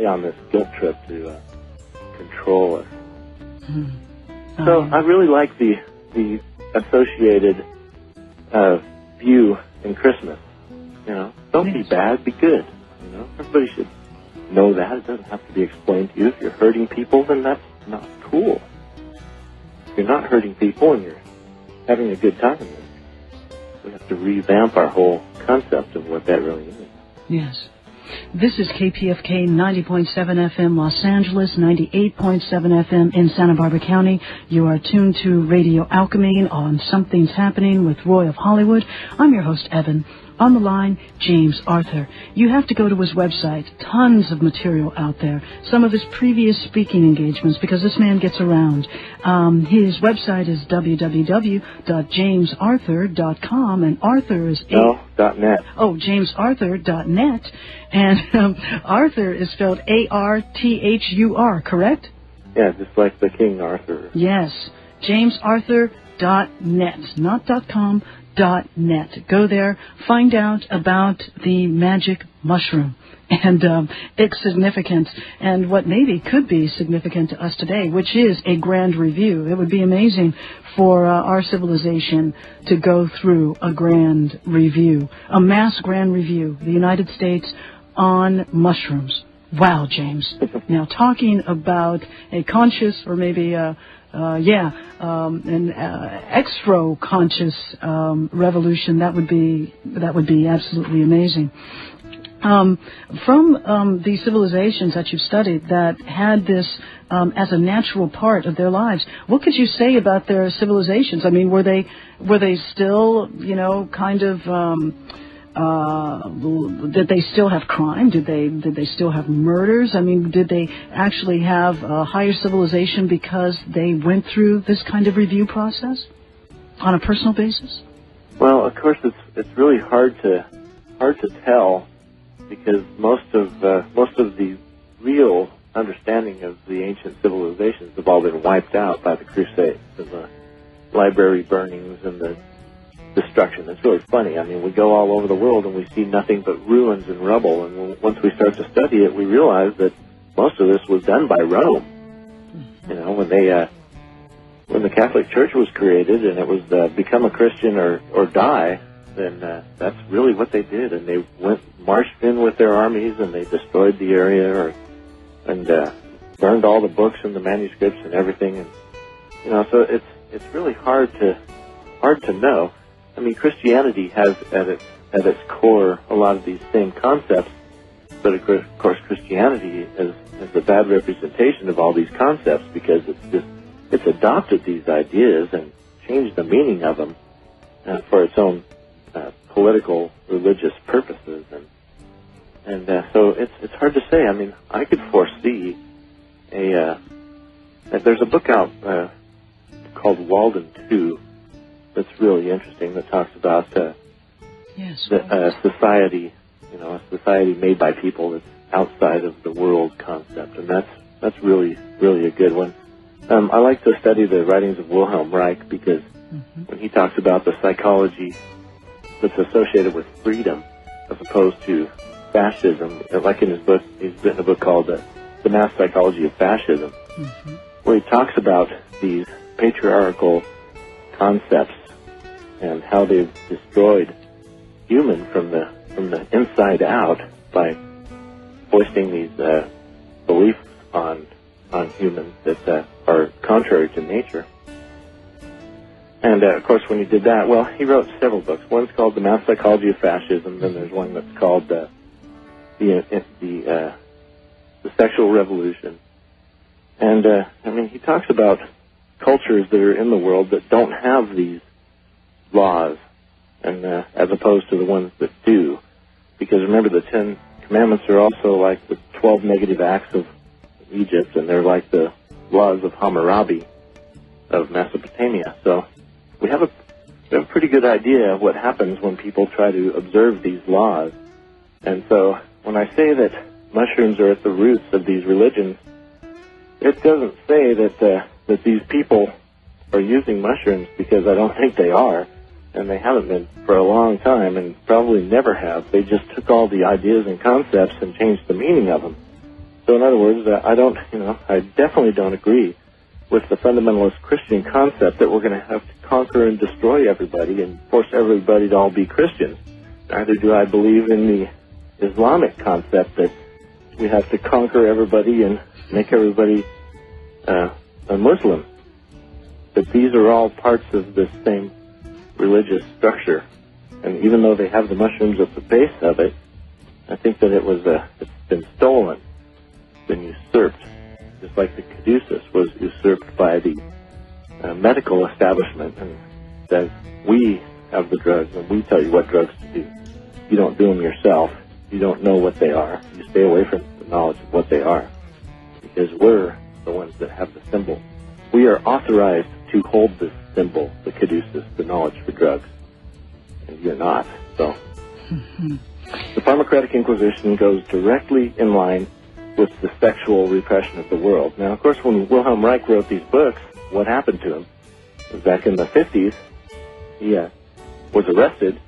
on this guilt trip to control us. So I really like the associated view in Christmas. Don't be bad, be good. Everybody should know that. It doesn't have to be explained to you. If you're hurting people, then that's not cool. If you're not hurting people and you're having a good time, then we have to revamp our whole concept of what that really is. Yes. This is KPFK 90.7 FM Los Angeles, 98.7 FM in Santa Barbara County. You are tuned to Radio Alchemy on Something's Happening with Roy of Hollywood. I'm your host, Evan. On the line, James Arthur. You have to go to his website. Tons of material out there. Some of his previous speaking engagements, because this man gets around. His website is www.jamesarthur.com, and Arthur is... .net. Oh, jamesarthur.net. And Arthur is spelled A-R-T-H-U-R, correct? Yeah, just like the King Arthur. Yes. jamesarthur.net, not .com, .net. Go there, find out about the magic mushroom and its significance and what maybe could be significant to us today, which is a grand review. It would be amazing for our civilization to go through a grand review, a mass grand review, the United States on mushrooms. Wow, James. Now, talking about a conscious or maybe an extra-conscious revolution, that would be absolutely amazing. From the civilizations that you've studied that had this as a natural part of their lives, what could you say about their civilizations? I mean, were they still, kind of did they still have crime? Did they still have murders? I mean, did they actually have a higher civilization because they went through this kind of review process on a personal basis? Well, of course, it's really hard to tell because most of the real understanding of the ancient civilizations have all been wiped out by the Crusades and the library burnings and the destruction. It's really funny. I mean, we go all over the world and we see nothing but ruins and rubble, and once we start to study it, we realize that most of this was done by Rome. When the Catholic Church was created and it was become a Christian or die, then that's really what they did, and they marched in with their armies and they destroyed the area and burned all the books and the manuscripts and everything, and so it's really hard to know. I mean, Christianity has at its core a lot of these same concepts, but of course Christianity is a bad representation of all these concepts because it's adopted these ideas and changed the meaning of them for its own political, religious purposes, and so it's hard to say. I mean, I could foresee there's a book out called Walden 2 that's really interesting that talks about society, a society made by people that's outside of the world concept, and that's really, really a good one. I like to study the writings of Wilhelm Reich because when he talks about the psychology that's associated with freedom as opposed to fascism, like in his book, he's written a book called The Mass Psychology of Fascism, where he talks about these patriarchal concepts and how they've destroyed human from the inside out by foisting these beliefs on humans that are contrary to nature. And of course, when he did that, well, he wrote several books. One's called The Mass Psychology of Fascism. Then there's one that's called the Sexual Revolution. And I mean, he talks about cultures that are in the world that don't have these laws, and as opposed to the ones that do. Because remember, the 10 Commandments are also like the 12 negative acts of Egypt, and they're like the laws of Hammurabi of Mesopotamia. So we have a pretty good idea of what happens when people try to observe these laws. And so when I say that mushrooms are at the roots of these religions, it doesn't say that these people are using mushrooms, because I don't think they are, and they haven't been for a long time and probably never have. They just took all the ideas and concepts and changed the meaning of them. So in other words, I definitely don't agree with the fundamentalist Christian concept that we're going to have to conquer and destroy everybody and force everybody to all be Christians. Neither do I believe in the Islamic concept that we have to conquer everybody and make everybody a Muslim. But these are all parts of the same religious structure. And even though they have the mushrooms at the base of it, I think that it's been stolen, been usurped, just like the caduceus was usurped by the medical establishment and says, we have the drugs and we tell you what drugs to do. You don't do them yourself. You don't know what they are. You stay away from the knowledge of what they are, because we're the ones that have the symbol. We are authorized to hold this symbol, the caduceus, the knowledge for drugs, and you're not. So the Pharmacratic Inquisition goes directly in line with the sexual repression of the world. Now, of course, when Wilhelm Reich wrote these books, what happened to him? Back in the 50s, he was arrested.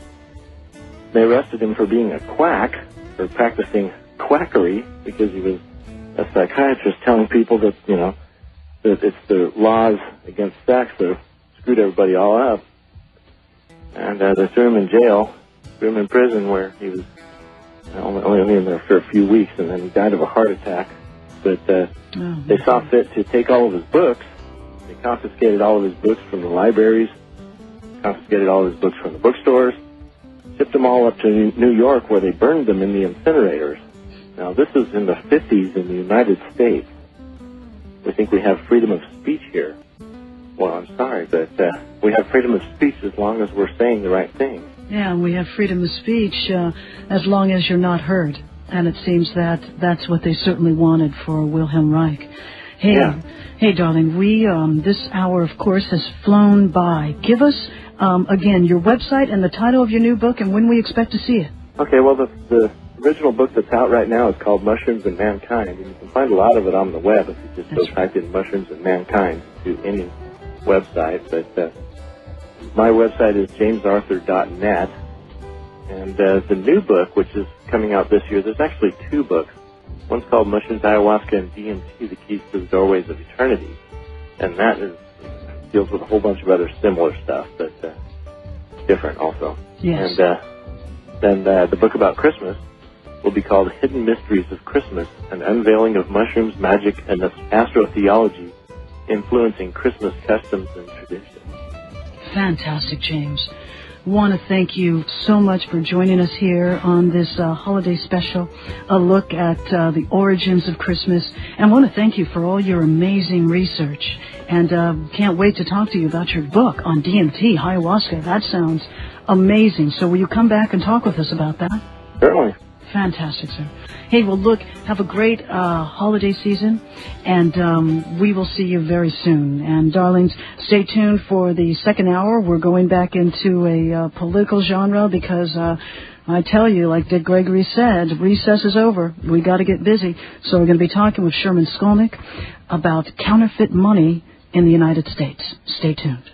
They arrested him for being a quack, for practicing quackery, because he was a psychiatrist telling people that, that it's the laws against sex that have screwed everybody all up. And they threw him in jail, threw him in prison, where he was only in there for a few weeks, and then he died of a heart attack. But they saw fit to take all of his books. They confiscated all of his books from the libraries, confiscated all of his books from the bookstores, shipped them all up to New York, where they burned them in the incinerators. Now, this is in the 50s in the United States. We think we have freedom of speech here. Well, I'm sorry, but we have freedom of speech as long as we're saying the right thing. Yeah, and we have freedom of speech as long as you're not heard. And it seems that that's what they certainly wanted for Wilhelm Reich. Hey, darling, this hour, of course, has flown by. Give us, again, your website and the title of your new book and when we expect to see it. Okay, well, the original book that's out right now is called Mushrooms and Mankind, and you can find a lot of it on the web if you just go type in Mushrooms and Mankind to any website. But my website is jamesarthur.net, and the new book, which is coming out this year, there's actually two books. One's called Mushrooms, Ayahuasca, and DMT, the Keys to the Doorways of Eternity, and that deals with a whole bunch of other similar stuff, but different also. Yes. And then the book about Christmas will be called Hidden Mysteries of Christmas, an unveiling of mushrooms, magic, and astrotheology influencing Christmas customs and traditions. Fantastic, James. Want to thank you so much for joining us here on this holiday special, a look at the origins of Christmas. And want to thank you for all your amazing research. And can't wait to talk to you about your book on DMT, ayahuasca. That sounds amazing. So will you come back and talk with us about that? Certainly. Fantastic, sir. Hey, well, look, have a great holiday season, and we will see you very soon. And, darlings, stay tuned for the second hour. We're going back into a political genre because I tell you, like Dick Gregory said, recess is over. We got to get busy. So we're going to be talking with Sherman Skolnick about counterfeit money in the United States. Stay tuned.